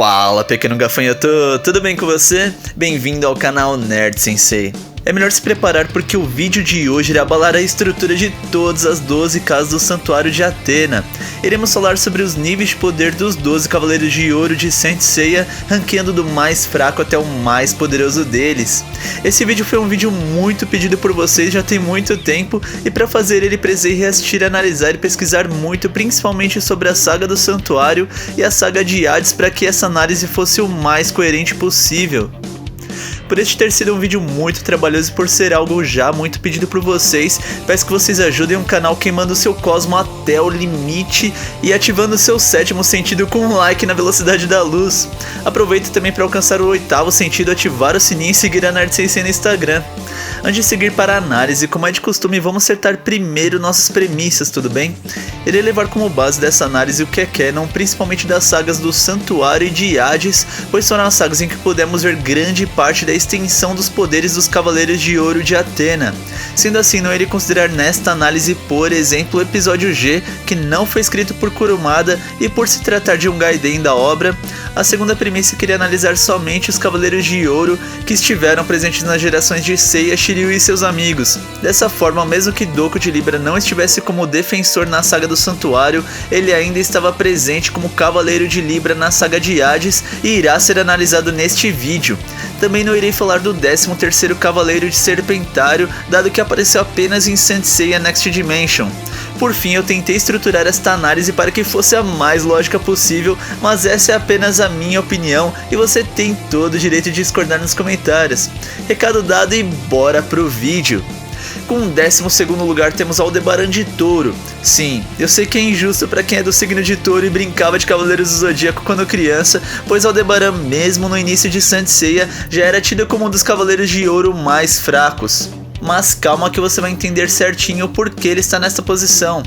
Fala, pequeno gafanhoto, tudo bem com você? Bem-vindo ao canal Nerd Sensei. É melhor se preparar porque o vídeo de hoje irá abalar a estrutura de todas as 12 casas do Santuário de Athena. Iremos falar sobre os níveis de poder dos 12 Cavaleiros de Ouro de Saint Seiya, ranqueando do mais fraco até o mais poderoso deles. Esse vídeo foi um vídeo muito pedido por vocês já tem muito tempo, e para fazer ele precisei reassistir, analisar e pesquisar muito, principalmente sobre a saga do Santuário e a saga de Hades, para que essa análise fosse o mais coerente possível. Por este ter sido um vídeo muito trabalhoso e por ser algo já muito pedido por vocês, peço que vocês ajudem o canal queimando o seu cosmo até o limite e ativando o seu sétimo sentido com um like na velocidade da luz. Aproveita também para alcançar o oitavo sentido, ativar o sininho e seguir a Nerd Sensei no Instagram. Antes de seguir para a análise, como é de costume, vamos acertar primeiro nossas premissas, tudo bem? Irei levar como base dessa análise o que é canon, principalmente das sagas do Santuário e de Hades, pois foram as sagas em que pudemos ver grande parte da extensão dos poderes dos Cavaleiros de Ouro de Athena. Sendo assim, não irei considerar nesta análise, por exemplo, o episódio G, que não foi escrito por Kurumada e por se tratar de um gaiden da obra. A segunda premissa queria analisar somente os Cavaleiros de Ouro que estiveram presentes nas gerações de Seiya, Shiryu e seus amigos. Dessa forma, mesmo que Doku de Libra não estivesse como defensor na saga do Santuário, ele ainda estava presente como Cavaleiro de Libra na saga de Hades e irá ser analisado neste vídeo. Também não irei falar do 13º Cavaleiro de Serpentário, dado que apareceu apenas em Saint Seiya Next Dimension. Por fim, eu tentei estruturar esta análise para que fosse a mais lógica possível, mas essa é apenas a minha opinião e você tem todo o direito de discordar nos comentários. Recado dado e bora pro vídeo. Com o 12º lugar temos Aldebaran de Touro. Sim, eu sei que é injusto para quem é do signo de Touro e brincava de Cavaleiros do Zodíaco quando criança, pois Aldebaran, mesmo no início de Saint Seiya, já era tido como um dos Cavaleiros de Ouro mais fracos. Mas calma que você vai entender certinho por que ele está nessa posição.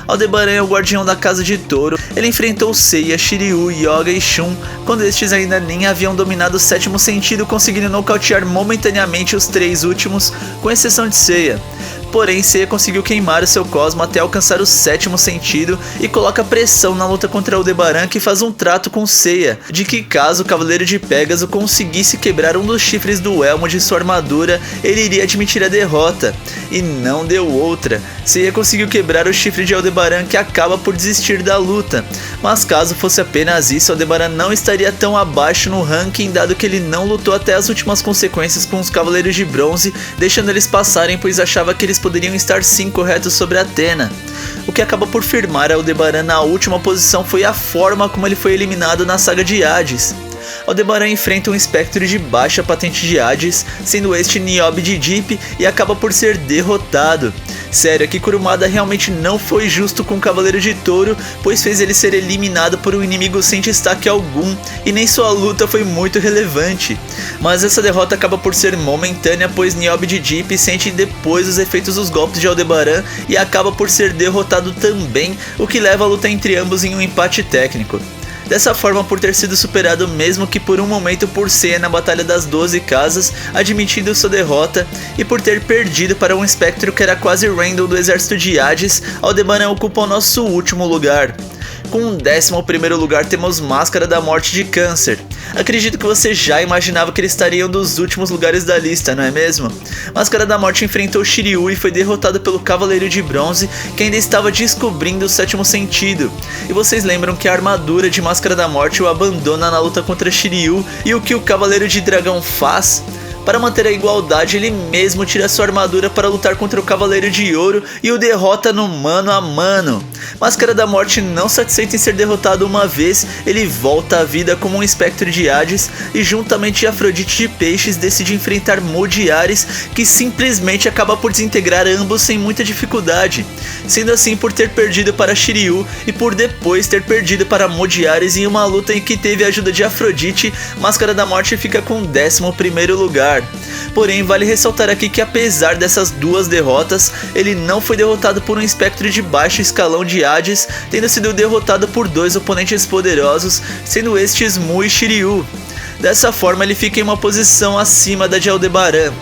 Aldebaran é o guardião da casa de Touro. Ele enfrentou Seiya, Shiryu, Yoga e Shun quando estes ainda nem haviam dominado o sétimo sentido, conseguindo nocautear momentaneamente os três últimos, com exceção de Seiya. Porém, Seiya conseguiu queimar o seu cosmo até alcançar o sétimo sentido e coloca pressão na luta contra Aldebaran, que faz um trato com Seiya, de que caso o Cavaleiro de Pégaso conseguisse quebrar um dos chifres do elmo de sua armadura, ele iria admitir a derrota. E não deu outra. Seiya conseguiu quebrar o chifre de Aldebaran, que acaba por desistir da luta. Mas caso fosse apenas isso, Aldebaran não estaria tão abaixo no ranking, dado que ele não lutou até as últimas consequências com os Cavaleiros de Bronze, deixando eles passarem, pois achava que eles poderiam estar sim corretos sobre Athena. O que acaba por firmar Aldebaran na última posição foi a forma como ele foi eliminado na saga de Hades. Aldebaran enfrenta um espectro de baixa patente de Hades, sendo este Niobe de Deep, e acaba por ser derrotado. Sério, aqui Kurumada realmente não foi justo com o Cavaleiro de Touro, pois fez ele ser eliminado por um inimigo sem destaque algum, e nem sua luta foi muito relevante. Mas essa derrota acaba por ser momentânea, pois Niobe de Deep sente depois os efeitos dos golpes de Aldebaran e acaba por ser derrotado também, o que leva a luta entre ambos em um empate técnico. Dessa forma, por ter sido superado mesmo que por um momento por Seiya na Batalha das 12 Casas, admitindo sua derrota, e por ter perdido para um espectro que era quase Randall do exército de Hades, Aldebaran ocupa o nosso último lugar. Com o 11º lugar temos Máscara da Morte de Câncer. Acredito que você já imaginava que ele estaria em um dos últimos lugares da lista, não é mesmo? Máscara da Morte enfrentou Shiryu e foi derrotado pelo Cavaleiro de Bronze, que ainda estava descobrindo o sétimo sentido. E vocês lembram que a armadura de Máscara da Morte o abandona na luta contra Shiryu, e o que o Cavaleiro de Dragão faz? Para manter a igualdade, ele mesmo tira sua armadura para lutar contra o Cavaleiro de Ouro e o derrota no mano a mano. Máscara da Morte, não satisfeito em ser derrotado uma vez, ele volta à vida como um espectro de Hades e juntamente Afrodite de Peixes decide enfrentar Modiares, que simplesmente acaba por desintegrar ambos sem muita dificuldade. Sendo assim, por ter perdido para Shiryu e por depois ter perdido para Modiares em uma luta em que teve a ajuda de Afrodite, Máscara da Morte fica com o 11º lugar. Porém, vale ressaltar aqui que apesar dessas duas derrotas, ele não foi derrotado por um espectro de baixo escalão de Hades, tendo sido derrotado por dois oponentes poderosos, sendo estes Mu e Shiryu. Dessa forma, ele fica em uma posição acima da de Aldebaran.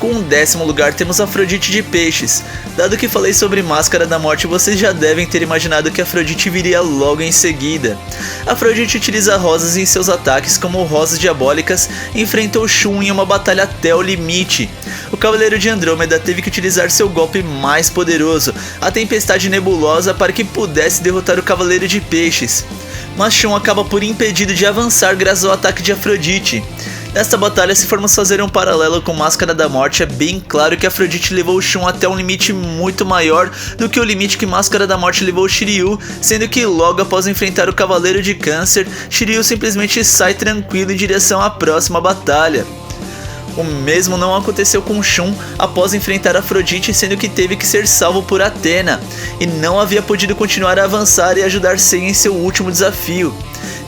Com o 10º lugar temos Afrodite de Peixes. Dado que falei sobre Máscara da Morte, vocês já devem ter imaginado que Afrodite viria logo em seguida. Afrodite utiliza rosas em seus ataques como rosas diabólicas e enfrentou Shun em uma batalha até o limite. O Cavaleiro de Andrômeda teve que utilizar seu golpe mais poderoso, a Tempestade Nebulosa, para que pudesse derrotar o Cavaleiro de Peixes. Mas Shun acaba por impedido de avançar graças ao ataque de Afrodite. Nesta batalha, se formos fazer um paralelo com Máscara da Morte, é bem claro que Afrodite levou Shun até um limite muito maior do que o limite que Máscara da Morte levou Shiryu, sendo que logo após enfrentar o Cavaleiro de Câncer, Shiryu simplesmente sai tranquilo em direção à próxima batalha. O mesmo não aconteceu com Shun após enfrentar Afrodite, sendo que teve que ser salvo por Athena, e não havia podido continuar a avançar e ajudar Sei em seu último desafio.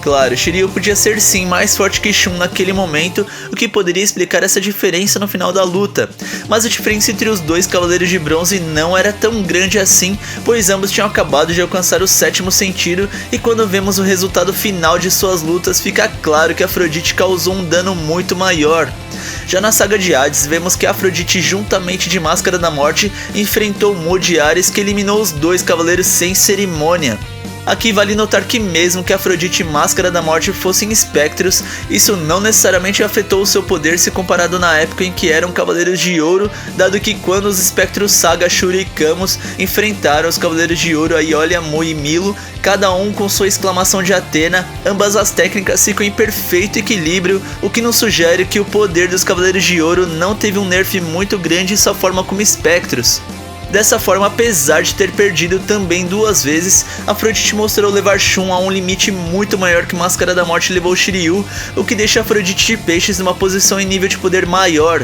Claro, Shiryu podia ser sim mais forte que Shun naquele momento, o que poderia explicar essa diferença no final da luta, mas a diferença entre os dois Cavaleiros de Bronze não era tão grande assim, pois ambos tinham acabado de alcançar o 7º sentido, e quando vemos o resultado final de suas lutas, fica claro que Afrodite causou um dano muito maior. Já na saga de Hades, vemos que Afrodite, juntamente de Máscara da Morte, enfrentou Modiares, que eliminou os dois cavaleiros sem cerimônia. Aqui vale notar que mesmo que Afrodite e Máscara da Morte fossem espectros, isso não necessariamente afetou o seu poder se comparado na época em que eram Cavaleiros de Ouro, dado que quando os espectros Saga, Shura e Camus enfrentaram os Cavaleiros de Ouro, Aiolia, Mu e Milo, cada um com sua exclamação de Athena, ambas as técnicas ficam em perfeito equilíbrio, o que nos sugere que o poder dos Cavaleiros de Ouro não teve um nerf muito grande em sua forma como espectros. Dessa forma, apesar de ter perdido também 2 vezes, Afrodite mostrou levar Shun a um limite muito maior que Máscara da Morte levou Shiryu, o que deixa Afrodite de Peixes numa posição em nível de poder maior.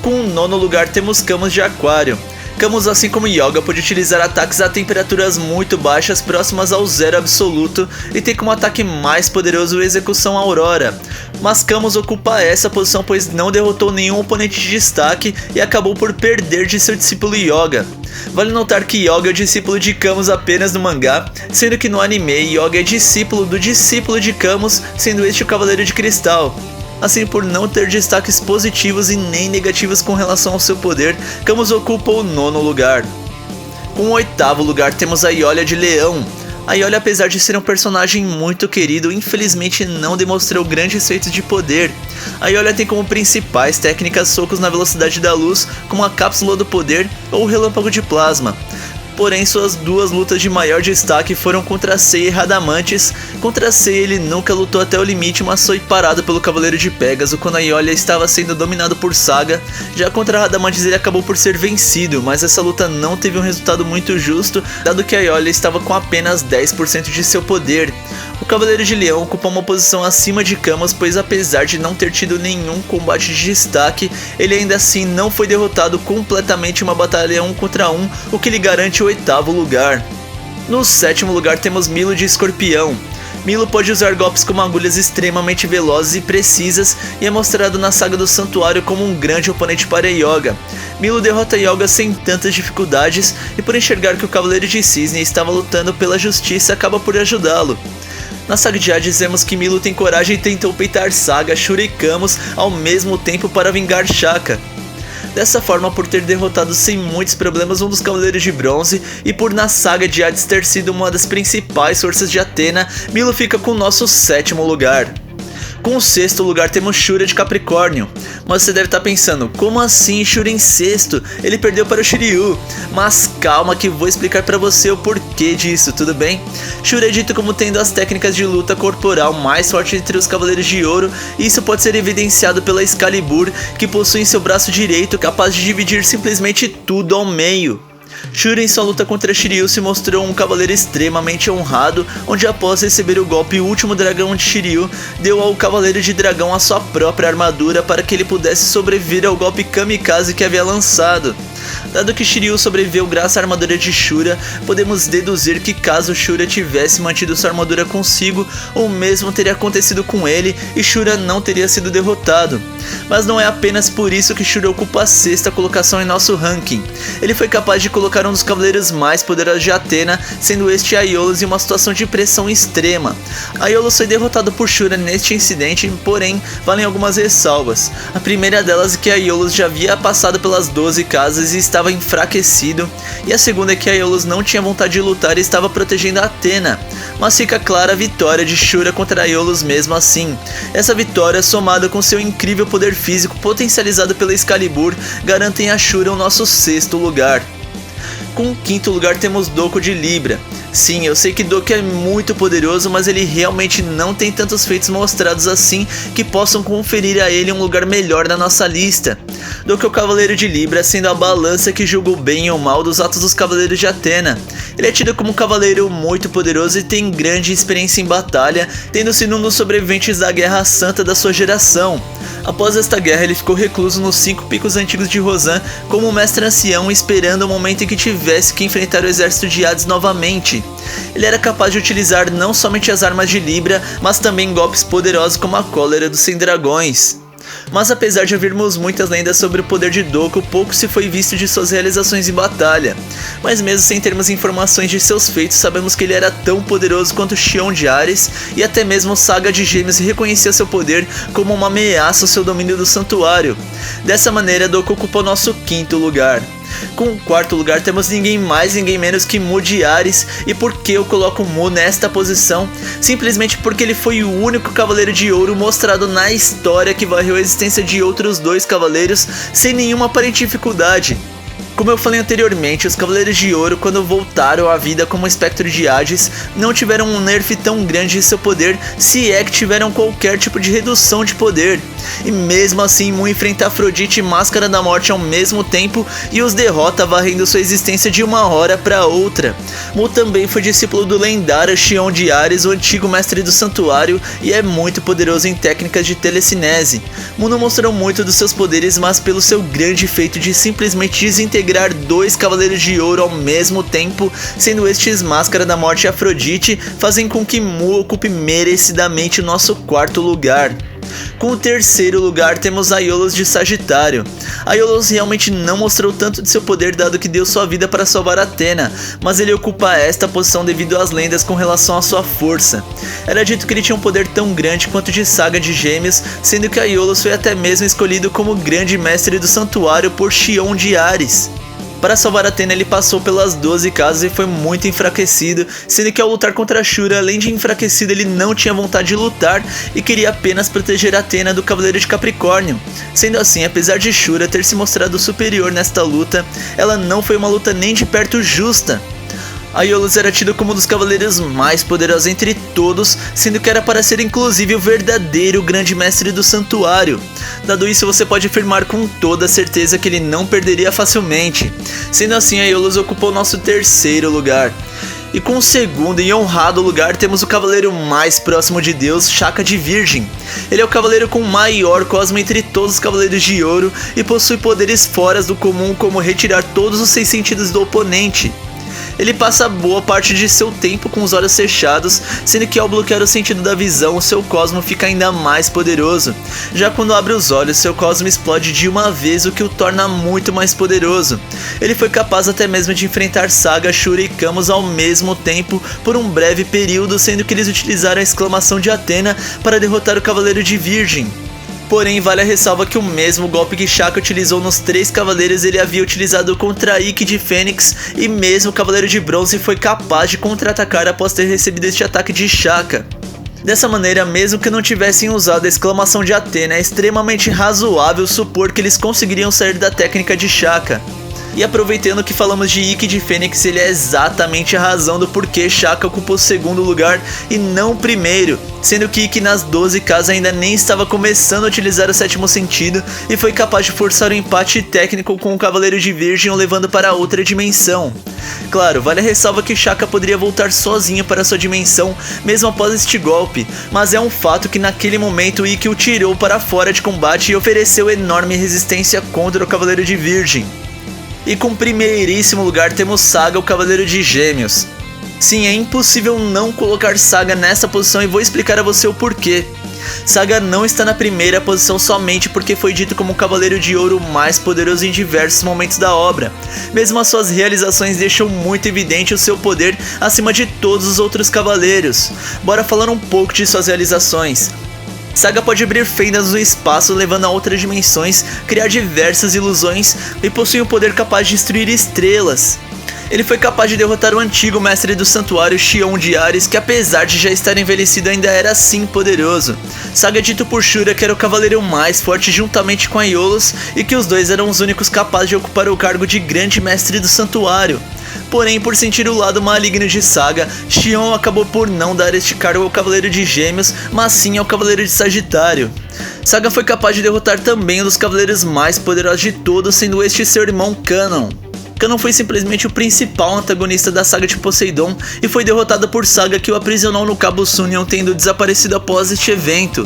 Com o 9º lugar temos Camus de Aquário. Camus, assim como Yoga, pode utilizar ataques a temperaturas muito baixas próximas ao zero absoluto e tem como ataque mais poderoso a Execução Aurora. Mas Camus ocupa essa posição pois não derrotou nenhum oponente de destaque e acabou por perder de seu discípulo Yoga. Vale notar que Yoga é o discípulo de Camus apenas no mangá, sendo que no anime Yoga é discípulo do discípulo de Camus, sendo este o Cavaleiro de Cristal. Assim, por não ter destaques positivos e nem negativos com relação ao seu poder, Camus ocupa o 9º lugar. Com o 8º lugar temos a Aiolia de Leão. A Aiolia, apesar de ser um personagem muito querido, infelizmente não demonstrou grandes feitos de poder. A Aiolia tem como principais técnicas socos na velocidade da luz, como a Cápsula do Poder ou o Relâmpago de Plasma. Porém, suas 2 lutas de maior destaque foram contra Sei e Radamantes. Contra Sei ele nunca lutou até o limite, mas foi parado pelo Cavaleiro de Pégaso quando a Aiolia estava sendo dominado por Saga. Já contra Radamantes ele acabou por ser vencido, mas essa luta não teve um resultado muito justo, dado que a Aiolia estava com apenas 10% de seu poder. O Cavaleiro de Leão ocupa uma posição acima de Camus, pois apesar de não ter tido nenhum combate de destaque, ele ainda assim não foi derrotado completamente em uma batalha 1 contra 1, o que lhe garante o 8º lugar. No 7º lugar temos Milo de Escorpião. Milo pode usar golpes como agulhas extremamente velozes e precisas e é mostrado na saga do Santuário como um grande oponente para Yoga. Milo derrota Yoga sem tantas dificuldades e por enxergar que o Cavaleiro de Cisne estava lutando pela justiça acaba por ajudá-lo. Na saga de Hades vemos que Milo tem coragem e tentou peitar Saga, Shura e Camus ao mesmo tempo para vingar Shaka. Dessa forma, por ter derrotado sem muitos problemas um dos Cavaleiros de Bronze e por na saga de Hades ter sido uma das principais forças de Athena, Milo fica com o nosso 7º lugar. Com o 6º lugar temos Shura de Capricórnio. Mas você deve estar pensando, como assim Shura em 6º? Ele perdeu para o Shiryu. Mas calma que vou explicar para você o porquê disso, tudo bem? Shura é dito como tendo as técnicas de luta corporal mais fortes entre os Cavaleiros de Ouro, e isso pode ser evidenciado pela Excalibur, que possui em seu braço direito capaz de dividir simplesmente tudo ao meio. Shura em sua luta contra Shiryu se mostrou um cavaleiro extremamente honrado, onde após receber o golpe Último Dragão de Shiryu, deu ao Cavaleiro de Dragão a sua própria armadura para que ele pudesse sobreviver ao golpe Kamikaze que havia lançado. Dado que Shiryu sobreviveu graças à armadura de Shura, podemos deduzir que caso Shura tivesse mantido sua armadura consigo, o mesmo teria acontecido com ele e Shura não teria sido derrotado. Mas não é apenas por isso que Shura ocupa a 6ª colocação em nosso ranking. Ele foi capaz de colocar um dos cavaleiros mais poderosos de Athena, sendo este Aiolos, em uma situação de pressão extrema. Aiolos foi derrotado por Shura neste incidente, porém valem algumas ressalvas. A primeira delas é que Aiolos já havia passado pelas 12 casas e estava enfraquecido, e a segunda é que Aiolos não tinha vontade de lutar e estava protegendo a Athena. Mas fica clara a vitória de Shura contra Aiolos mesmo assim. Essa vitória, somada com seu incrível poder físico potencializado pela Excalibur, garantem a Shura o nosso 6º lugar. Com o 5º lugar temos Doko de Libra. Sim, eu sei que Doko é muito poderoso, mas ele realmente não tem tantos feitos mostrados assim que possam conferir a ele um lugar melhor na nossa lista. Doko é o Cavaleiro de Libra, sendo a balança que julga o bem ou mal dos atos dos Cavaleiros de Athena. Ele é tido como um cavaleiro muito poderoso e tem grande experiência em batalha, tendo sido um dos sobreviventes da Guerra Santa da sua geração. Após esta guerra, ele ficou recluso nos 5 picos antigos de Rosan como um mestre ancião, esperando o momento em que tivesse que enfrentar o exército de Hades novamente. Ele era capaz de utilizar não somente as armas de Libra, mas também golpes poderosos como a Cólera dos 100 Dragões. Mas apesar de ouvirmos muitas lendas sobre o poder de Doko, pouco se foi visto de suas realizações em batalha. Mas mesmo sem termos informações de seus feitos, sabemos que ele era tão poderoso quanto Xion de Ares, e até mesmo Saga de Gêmeos reconhecia seu poder como uma ameaça ao seu domínio do santuário. Dessa maneira, Doko ocupou nosso 5º lugar. Com o 4º lugar temos ninguém mais ninguém menos que Mu de Ares. E por que eu coloco Mu nesta posição? Simplesmente porque ele foi o único Cavaleiro de Ouro mostrado na história que varreu a existência de outros 2 cavaleiros sem nenhuma aparente dificuldade. Como eu falei anteriormente, os Cavaleiros de Ouro, quando voltaram à vida como Espectro de Hades, não tiveram um nerf tão grande de seu poder, se é que tiveram qualquer tipo de redução de poder. E mesmo assim, Mu enfrenta Afrodite e Máscara da Morte ao mesmo tempo e os derrota, varrendo sua existência de uma hora para outra. Mu também foi discípulo do lendário Xion de Ares, o antigo mestre do santuário, e é muito poderoso em técnicas de telecinese. Mu não mostrou muito dos seus poderes, mas pelo seu grande feito de simplesmente desintegrar 2 Cavaleiros de Ouro ao mesmo tempo, sendo estes Máscara da Morte e Afrodite, fazem com que Mu ocupe merecidamente o nosso 4º lugar. Com o 3º lugar temos Aiolos de Sagitário. Aiolos realmente não mostrou tanto de seu poder, dado que deu sua vida para salvar Athena, mas ele ocupa esta posição devido às lendas com relação à sua força. Era dito que ele tinha um poder tão grande quanto de Saga de Gêmeos, sendo que Aiolos foi até mesmo escolhido como grande mestre do santuário por Xion de Ares. Para salvar Athena, ele passou pelas 12 casas e foi muito enfraquecido, sendo que ao lutar contra Shura, além de enfraquecido, ele não tinha vontade de lutar e queria apenas proteger Athena do Cavaleiro de Capricórnio. Sendo assim, apesar de Shura ter se mostrado superior nesta luta, ela não foi uma luta nem de perto justa. Aiolos era tido como um dos cavaleiros mais poderosos entre todos, sendo que era para ser inclusive o verdadeiro grande mestre do santuário. Dado isso, você pode afirmar com toda certeza que ele não perderia facilmente. Sendo assim, Aiolos ocupou nosso 3º lugar. E com o 2º e honrado lugar temos o cavaleiro mais próximo de Deus, Shaka de Virgem. Ele é o cavaleiro com maior cosmo entre todos os cavaleiros de ouro e possui poderes fora do comum, como retirar todos os 6 sentidos do oponente. Ele passa boa parte de seu tempo com os olhos fechados, sendo que ao bloquear o sentido da visão, o seu cosmo fica ainda mais poderoso. Já quando abre os olhos, seu cosmo explode de uma vez, o que o torna muito mais poderoso. Ele foi capaz até mesmo de enfrentar Saga, Shura e Camus ao mesmo tempo por um breve período, sendo que eles utilizaram a exclamação de Athena para derrotar o Cavaleiro de Virgem. Porém, vale a ressalva que o mesmo golpe que Shaka utilizou nos 3 cavaleiros ele havia utilizado contra Ikki de Fênix, e mesmo o Cavaleiro de Bronze foi capaz de contra-atacar após ter recebido este ataque de Shaka. Dessa maneira, mesmo que não tivessem usado a exclamação de Athena, é extremamente razoável supor que eles conseguiriam sair da técnica de Shaka. E aproveitando que falamos de Ikki de Fênix, ele é exatamente a razão do porquê Shaka ocupou o 2º lugar e não o 1º, sendo que Ikki nas 12 casas ainda nem estava começando a utilizar o 7º sentido e foi capaz de forçar o empate técnico com o Cavaleiro de Virgem, o levando para outra dimensão. Claro, vale a ressalva que Shaka poderia voltar sozinho para sua dimensão mesmo após este golpe, mas é um fato que naquele momento Ikki o tirou para fora de combate e ofereceu enorme resistência contra o Cavaleiro de Virgem. E com primeiríssimo lugar temos Saga, o Cavaleiro de Gêmeos. Sim, é impossível não colocar Saga nessa posição e vou explicar a você o porquê. Saga não está na primeira posição somente porque foi dito como o Cavaleiro de Ouro mais poderoso em diversos momentos da obra. Mesmo as suas realizações deixam muito evidente o seu poder acima de todos os outros cavaleiros. Bora falar um pouco de suas realizações. Saga pode abrir fendas no espaço, levando a outras dimensões, criar diversas ilusões e possui um poder capaz de destruir estrelas. Ele foi capaz de derrotar o antigo mestre do santuário, Xion de Ares, que apesar de já estar envelhecido ainda era assim poderoso. Saga é dito por Shura que era o cavaleiro mais forte juntamente com Aiolos e que os dois eram os únicos capazes de ocupar o cargo de grande mestre do santuário. Porém, por sentir o lado maligno de Saga, Xion acabou por não dar este cargo ao Cavaleiro de Gêmeos, mas sim ao Cavaleiro de Sagitário. Saga foi capaz de derrotar também um dos cavaleiros mais poderosos de todos, sendo este seu irmão Canon. Canon foi simplesmente o principal antagonista da saga de Poseidon e foi derrotado por Saga, que o aprisionou no Cabo Sunion, tendo desaparecido após este evento.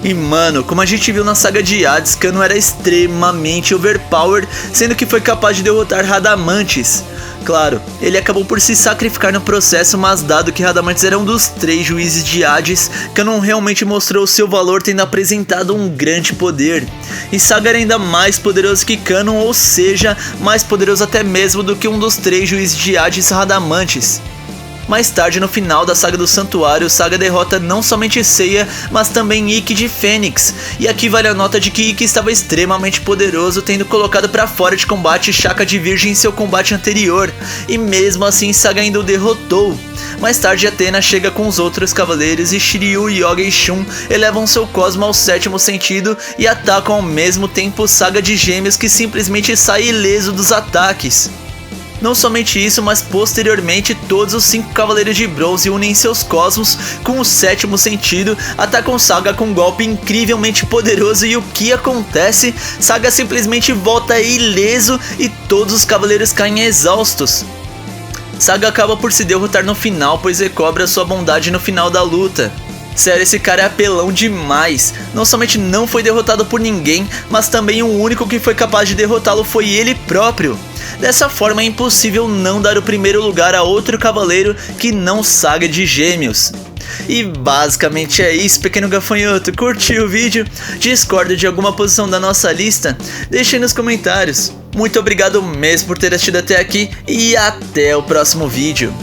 E mano, como a gente viu na saga de Hades, Canon era extremamente overpowered, sendo que foi capaz de derrotar Radamantes. Claro, ele acabou por se sacrificar no processo, mas dado que Radamantes era um dos 3 juízes de Hades, Canon realmente mostrou seu valor, tendo apresentado um grande poder. E Saga era ainda mais poderoso que Canon, ou seja, mais poderoso até mesmo do que um dos 3 juízes de Hades, Radamantes. Mais tarde, no final da saga do Santuário, Saga derrota não somente Seiya, mas também Ikki de Fênix. E aqui vale a nota de que Ikki estava extremamente poderoso, tendo colocado para fora de combate Shaka de Virgem em seu combate anterior. E mesmo assim, Saga ainda o derrotou. Mais tarde, Athena chega com os outros cavaleiros e Shiryu, Yoga e Shun elevam seu cosmo ao 7º sentido e atacam ao mesmo tempo Saga de Gêmeos, que simplesmente sai ileso dos ataques. Não somente isso, mas posteriormente todos os 5 Cavaleiros de Bronze unem seus cosmos com o 7º sentido, atacam Saga com um golpe incrivelmente poderoso e o que acontece? Saga simplesmente volta ileso e todos os cavaleiros caem exaustos. Saga acaba por se derrotar no final, pois recobra sua bondade no final da luta. Sério, esse cara é apelão demais. Não somente não foi derrotado por ninguém, mas também o único que foi capaz de derrotá-lo foi ele próprio. Dessa forma é impossível não dar o primeiro lugar a outro cavaleiro que não Saga de Gêmeos. E basicamente é isso, pequeno gafanhoto. Curtiu o vídeo? Discorda de alguma posição da nossa lista? Deixe aí nos comentários. Muito obrigado mesmo por ter assistido até aqui e até o próximo vídeo.